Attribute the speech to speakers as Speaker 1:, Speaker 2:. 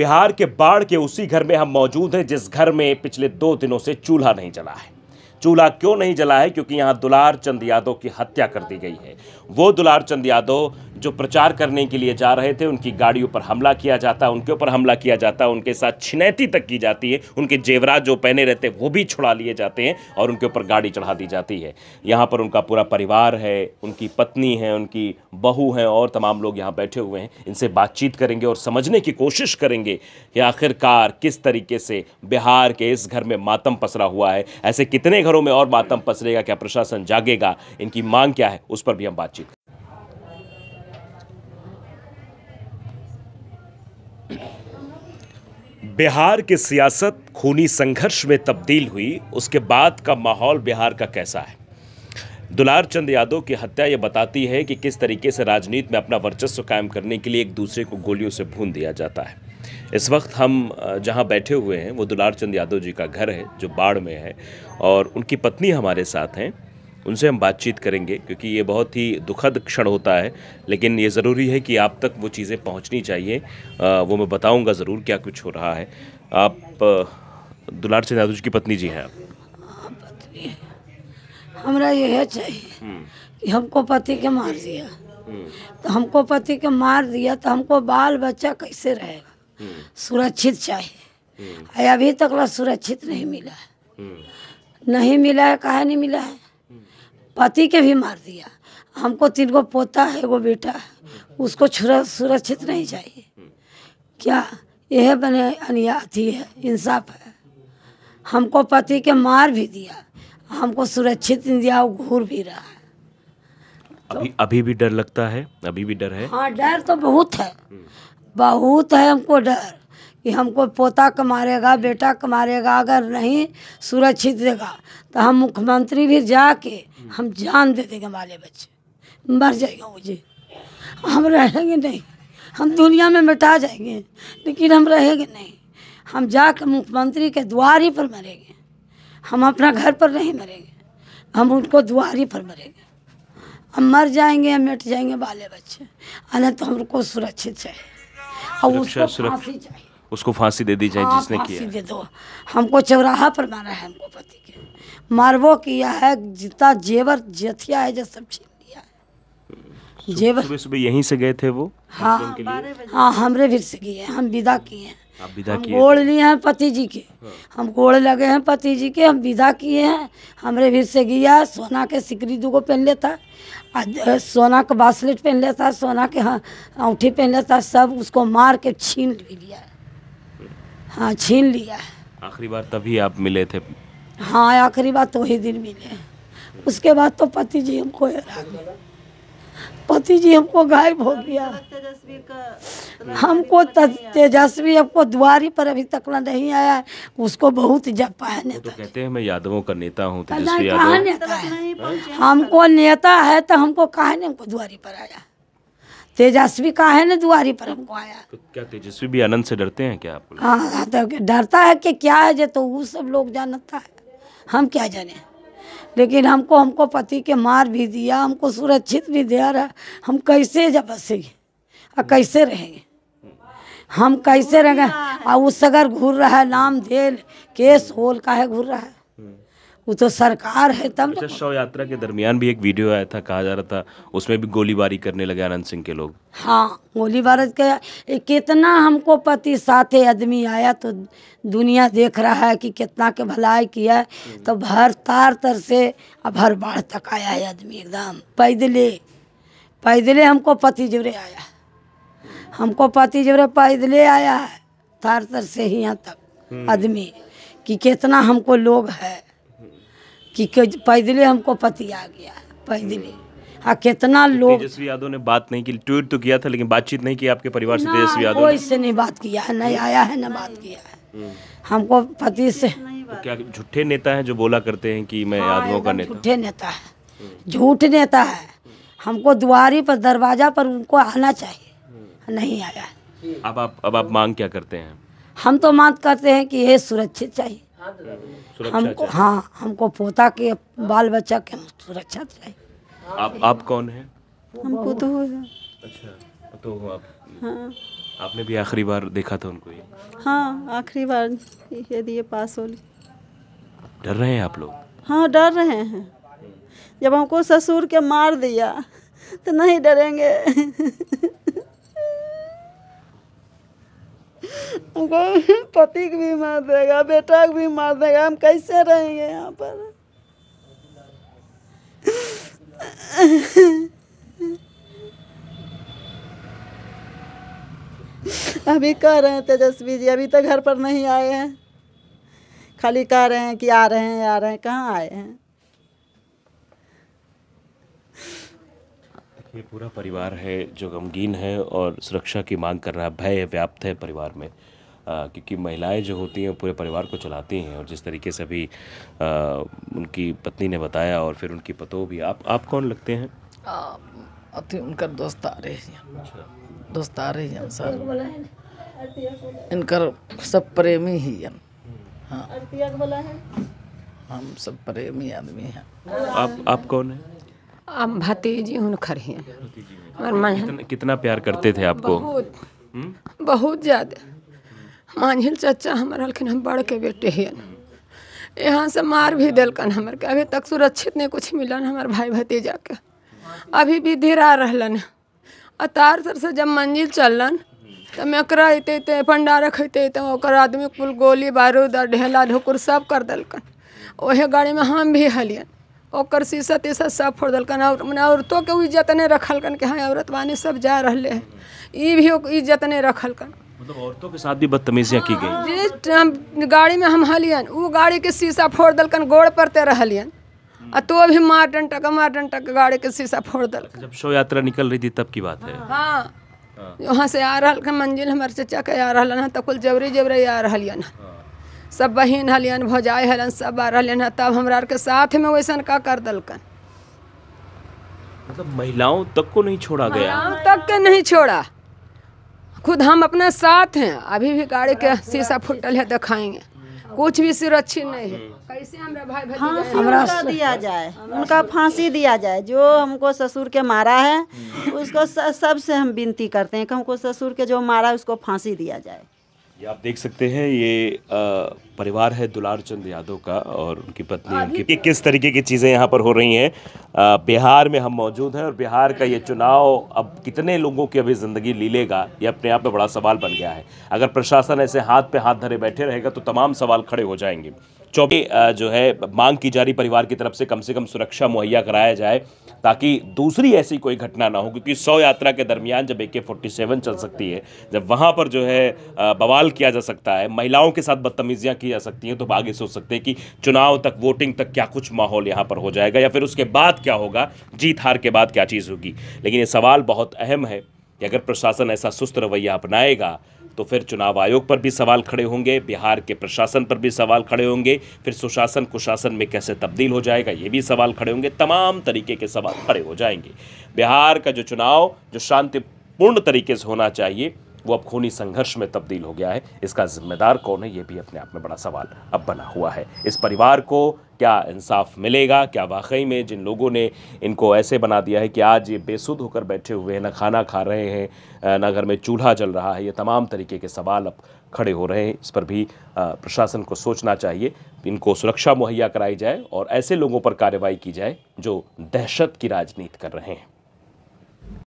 Speaker 1: बिहार के बाढ़ के उसी घर में हम मौजूद हैं जिस घर में पिछले 2 दिनों से चूल्हा नहीं जला है। चूल्हा क्यों नहीं जला है? क्योंकि यहां दुलार चंद यादव की हत्या कर दी गई है। वो दुलार चंद यादव जो प्रचार करने के लिए जा रहे थे, उनकी गाड़ियों पर हमला किया जाता है, उनके ऊपर हमला किया जाता है, उनके साथ छिनैती तक की जाती है, उनके जेवरात जो पहने रहते हैं वो भी छुड़ा लिए जाते हैं और उनके ऊपर गाड़ी चढ़ा दी जाती है। यहाँ पर उनका पूरा परिवार है, उनकी पत्नी है, उनकी बहू है और तमाम लोग यहाँ बैठे हुए हैं। इनसे बातचीत करेंगे और समझने की कोशिश करेंगे कि आखिरकार किस तरीके से बिहार के इस घर में मातम पसरा हुआ है। ऐसे कितने घरों में और मातम पसरेगा? क्या प्रशासन जागेगा? इनकी मांग क्या है, उस पर भी हम बातचीत करेंगे। बिहार की सियासत खूनी संघर्ष में तब्दील हुई, उसके बाद का माहौल बिहार का कैसा है? दुलार चंद यादव की हत्या ये बताती है कि किस तरीके से राजनीति में अपना वर्चस्व कायम करने के लिए एक दूसरे को गोलियों से भून दिया जाता है। इस वक्त हम जहां बैठे हुए हैं वो दुलार चंद यादव जी का घर है जो बाढ़ में है और उनकी पत्नी हमारे साथ हैं। उनसे हम बातचीत करेंगे क्योंकि ये बहुत ही दुखद क्षण होता है, लेकिन ये ज़रूरी है कि आप तक वो चीज़ें पहुंचनी चाहिए। वो मैं बताऊंगा ज़रूर क्या कुछ हो रहा है। आप दुलार चंद यादव जी की पत्नी जी हैं आप?
Speaker 2: हाँ, पत्नी है। हमरा यह चाहिए कि हमको पति के मार दिया, तो हमको पति के मार दिया तो हमको बाल बच्चा कैसे रहेगा? सुरक्षित चाहिए। अभी तक ला सुरक्षित नहीं मिला है। नहीं मिला है। काहे नहीं मिला है? पति के भी मार दिया। हमको 3 गो पोता है, एगो बेटा है, उसको सुरक्षित नहीं चाहिए क्या? यह बने अनियाती है, इंसाफ है। हमको पति के मार भी दिया, हमको सुरक्षित नहीं दिया, वो घूर भी रहा है।
Speaker 1: अभी भी डर लगता है? अभी भी डर है?
Speaker 2: हाँ, डर तो बहुत है, बहुत है हमको डर कि हमको पोता का मारेगा, बेटा का मारेगा। अगर नहीं सुरक्षित देगा तो हम मुख्यमंत्री भी जाके हम जान दे देंगे, बाले बच्चे मर जाएगा। मुझे हम रहेंगे नहीं, हम दुनिया में मिटा जाएंगे, लेकिन हम रहेंगे नहीं। हम जाकर मुख्यमंत्री के द्वार पर मरेंगे। हम अपना घर पर नहीं मरेंगे, हम उनको द्वार पर मरेंगे। हम मर जाएंगे, मिट जाएंगे बाले बच्चे। अरे तो हमको सुरक्षित चाहिए और उसको फांसी चाहिए।
Speaker 1: उसको फांसी दे दी जाए।
Speaker 2: हाँ,
Speaker 1: जिसने
Speaker 2: फांसी
Speaker 1: किया
Speaker 2: दे दो। हमको चौराहा पर मारा है, हमको पति के मारबो किया है। जितना जेवर जथिया है जो सब छीन लिया है। जेवर
Speaker 1: सुबह सुबह यहीं से गए थे वो?
Speaker 2: हाँ हाँ, हमरे भी से किए, हम विदा किए हैं।
Speaker 1: आप विदा
Speaker 2: हम
Speaker 1: किए?
Speaker 2: गोड़ लिए हैं पति जी के। हम गोड़ लगे हैं पति जी के, हम विदा किए हैं। हमरे भी से गया। सोना के सिकरी 2 गो पहन लेता, सोना का बासलेट पहन लेता, सोना के अंगूठी पहन लेता, सब उसको मार के छीन भी लिया है। हाँ, छीन लिया है।
Speaker 1: आखिरी बार तभी आप मिले थे?
Speaker 2: हाँ, आखिरी बार तो वही दिन मिले। उसके बाद तो पति जी हमको हरा गए, पति जी हमको गायब हो गया। हमको तेजस्वी हमको द्वारी पर अभी तक नहीं आया है। उसको बहुत जपा है नेता।
Speaker 1: तो कहते हैं मैं यादवों का नेता हूँ, तेजस्वी
Speaker 2: कहाँ
Speaker 1: यादव।
Speaker 2: नेता है? हमको नेता है तो हमको काहे ने हमको द्वारी पर आया? तेजस्वी काहे ने द्वारी पर हमको आया?
Speaker 1: तो क्या तेजस्वी भी आनंद से डरते हैं क्या आप?
Speaker 2: हाँ, तो डरता है कि क्या है जो, तो वो सब लोग जानता है, हम क्या जाने। लेकिन हमको पति के मार भी दिया, हमको सुरक्षित भी दे रहा। हम कैसे जब बसेंगे और कैसे रहेंगे? हम कैसे रहेंगे? और उस अगर घूर रहा है नाम दे केस होल काहे घूर रहा है? वो तो सरकार है तब।
Speaker 1: अच्छा, शव यात्रा के दरमियान भी एक वीडियो आया था, कहा जा रहा था उसमें भी गोलीबारी करने लगे आनंद सिंह के लोग।
Speaker 2: हाँ, गोलीबारी के कितना हमको पति साथे आदमी आया तो दुनिया देख रहा है कि कितना के भलाई किया। तो भर तार तर से अब भर बाढ़ तक आया है आदमी, एकदम पैदले हमको पति जोरे आया। हमको पति जोरे पैदले आया है, तार तर से ही यहाँ तक आदमी कि कितना हमको लोग है कि पैदले हमको पति आ गया, पैदले। हाँ, कितना लोग।
Speaker 1: तेजस्वी यादव ने बात नहीं की, ट्वीट तो किया था लेकिन बातचीत नहीं की आपके परिवार से? तेजस्वी यादव
Speaker 2: कोई से नहीं बात किया है, नहीं आया है, न बात किया है। हमको पति से।
Speaker 1: तो क्या झूठे नेता हैं जो बोला करते हैं कि मैं यादवों का नेता?
Speaker 2: झूठे नेता है, झूठ नेता है। हमको द्वारी पर, दरवाजा पर उनको आना चाहिए, नहीं आया।
Speaker 1: अब आप मांग क्या करते हैं?
Speaker 2: हम तो मांग करते हैं कि ये सुरक्षित चाहिए हमको। हाँ, हमको पोता के बाल बच्चा के सुरक्षा चाहिए।
Speaker 1: आप कौन हैं?
Speaker 2: हमको तो
Speaker 1: अच्छा, तो आप
Speaker 2: हाँ,
Speaker 1: आपने भी आखिरी बार देखा था उनको ये?
Speaker 3: हाँ, आखिरी बार ये दिए पास होली।
Speaker 1: डर रहे हैं आप लोग?
Speaker 3: हाँ, डर रहे हैं। जब हमको ससुर के मार दिया तो नहीं डरेंगे। हमको पति को भी मार देगा, बेटा को भी मार देगा, हम कैसे रहेंगे यहाँ पर? अभी कह रहे हैं तेजस्वी जी, अभी तक घर पर नहीं आए हैं, खाली कह रहे हैं कि आ रहे हैं आ रहे हैं, कहाँ आए हैं?
Speaker 1: ये पूरा परिवार है जो गमगीन है और सुरक्षा की मांग कर रहा है। भय व्याप्त है परिवार में, क्योंकि महिलाएं जो होती हैं पूरे परिवार को चलाती हैं। और जिस तरीके से अभी उनकी पत्नी ने बताया और फिर उनकी पतोह भी। आप कौन लगते हैं?
Speaker 4: अति उनकर दोस्तारे हैं सर, इनकर सब प्रेमी ही हैं। हाँ, हम सब प्रेमी आदमी हैं।
Speaker 1: आप कौन हैं?
Speaker 2: हम भतीजी हुनकर हैं।
Speaker 1: कितना प्यार करते थे आपको?
Speaker 2: बहुत ज़्यादा। मांझिल चाचा हमारे हल्किन हम बड़ के बेटे हैं, यहाँ से मार भी दिलकन हमारे के। अभी तक सुरक्षित नहीं कुछ मिलन हमारे भाई भतीजा के। अभी भी धीरा रहलन। अतार सर से जब मंजिल चलन तो मेकरा अते पंडा रखते तो ओकर आदमी कुल गोली बारूद ढेला ढुकुर सब कर दिलकन। वही गाड़ी में हम भी हलियन, ओकर शीशा तीसा सब फोड़ दिलकन। और मने औरतों के इज्जत नहीं रखलकन कि हाँ औरत वानी सब जा रहे हैं, ये भी इज्जत नहीं रखलकन।
Speaker 1: मतलब औरतों के साथ भी बदतमीजियाँ की गई?
Speaker 2: जी, गाड़ी में हम हलियन, वो गाड़ी के शीशा फोड़ दिलकन, गोड़ पड़ते रहलियन। तो भी मार डंटा के गाड़ी के शीशा फोड़ दिलकन।
Speaker 1: जब शव यात्रा निकल रही थी तब की बात है?
Speaker 2: हाँ, वहाँ से आ रहा मंजिल हमारे चचा के आ रहा तो कुल जबरी आ रहा। सब बहन हलियन, भौजाई हलन, सब आ रहा। तब हमरा के साथ में वैसन का कर दिलकन।
Speaker 1: मतलब महिलाओं तक को नहीं छोड़ा गया?
Speaker 2: महिलाओं तक के नहीं छोड़ा। खुद हम अपने साथ हैं, अभी भी गाड़ी के शीशा फुटल है, दिखाएंगे। कुछ भी सुरक्षित नहीं है। कैसे हमरा भाई भतीजा
Speaker 3: हमरा दिया जाए, उनका फांसी दिया जाए। जो हमको ससुर के मारा है उसको सबसे हम विनती करते हैं कि हमको ससुर के जो मारा है उसको फांसी दिया जाए।
Speaker 1: ये आप देख सकते हैं, ये परिवार है दुलार चंद यादव का और उनकी पत्नी उनकी। किस तरीके की चीज़ें यहाँ पर हो रही हैं। बिहार में हम मौजूद हैं और बिहार का ये चुनाव अब कितने लोगों की अभी ज़िंदगी ले लेगा, ये अपने आप में बड़ा सवाल बन गया है। अगर प्रशासन ऐसे हाथ पे हाथ धरे बैठे रहेगा तो तमाम सवाल खड़े हो जाएंगे। जो है मांग की जा रही परिवार की तरफ से कम सुरक्षा मुहैया कराया जाए ताकि दूसरी ऐसी कोई घटना ना हो। क्योंकि शव यात्रा के दरमियान जब AK-47 चल सकती है, जब वहाँ पर जो है बवाल किया जा सकता है, महिलाओं के साथ बदतमीजियाँ की जा सकती हैं, तो आगे सोच सकते हैं कि चुनाव तक, वोटिंग तक क्या कुछ माहौल यहाँ पर हो जाएगा या फिर उसके बाद क्या होगा, जीत हार के बाद क्या चीज़ होगी। लेकिन ये सवाल बहुत अहम है कि अगर प्रशासन ऐसा सुस्त रवैया अपनाएगा तो फिर चुनाव आयोग पर भी सवाल खड़े होंगे, बिहार के प्रशासन पर भी सवाल खड़े होंगे, फिर सुशासन कुशासन में कैसे तब्दील हो जाएगा ये भी सवाल खड़े होंगे। तमाम तरीके के सवाल खड़े हो जाएंगे। बिहार का जो चुनाव जो शांतिपूर्ण तरीके से होना चाहिए वो अब खूनी संघर्ष में तब्दील हो गया है। इसका जिम्मेदार कौन है, ये भी अपने आप में बड़ा सवाल अब बना हुआ है। इस परिवार को क्या इंसाफ मिलेगा? क्या वाकई में जिन लोगों ने इनको ऐसे बना दिया है कि आज ये बेसुध होकर बैठे हुए हैं, ना खाना खा रहे हैं, ना घर में चूल्हा जल रहा है, ये तमाम तरीके के सवाल अब खड़े हो रहे हैं। इस पर भी प्रशासन को सोचना चाहिए, इनको सुरक्षा मुहैया कराई जाए और ऐसे लोगों पर कार्रवाई की जाए जो दहशत की राजनीति कर रहे हैं।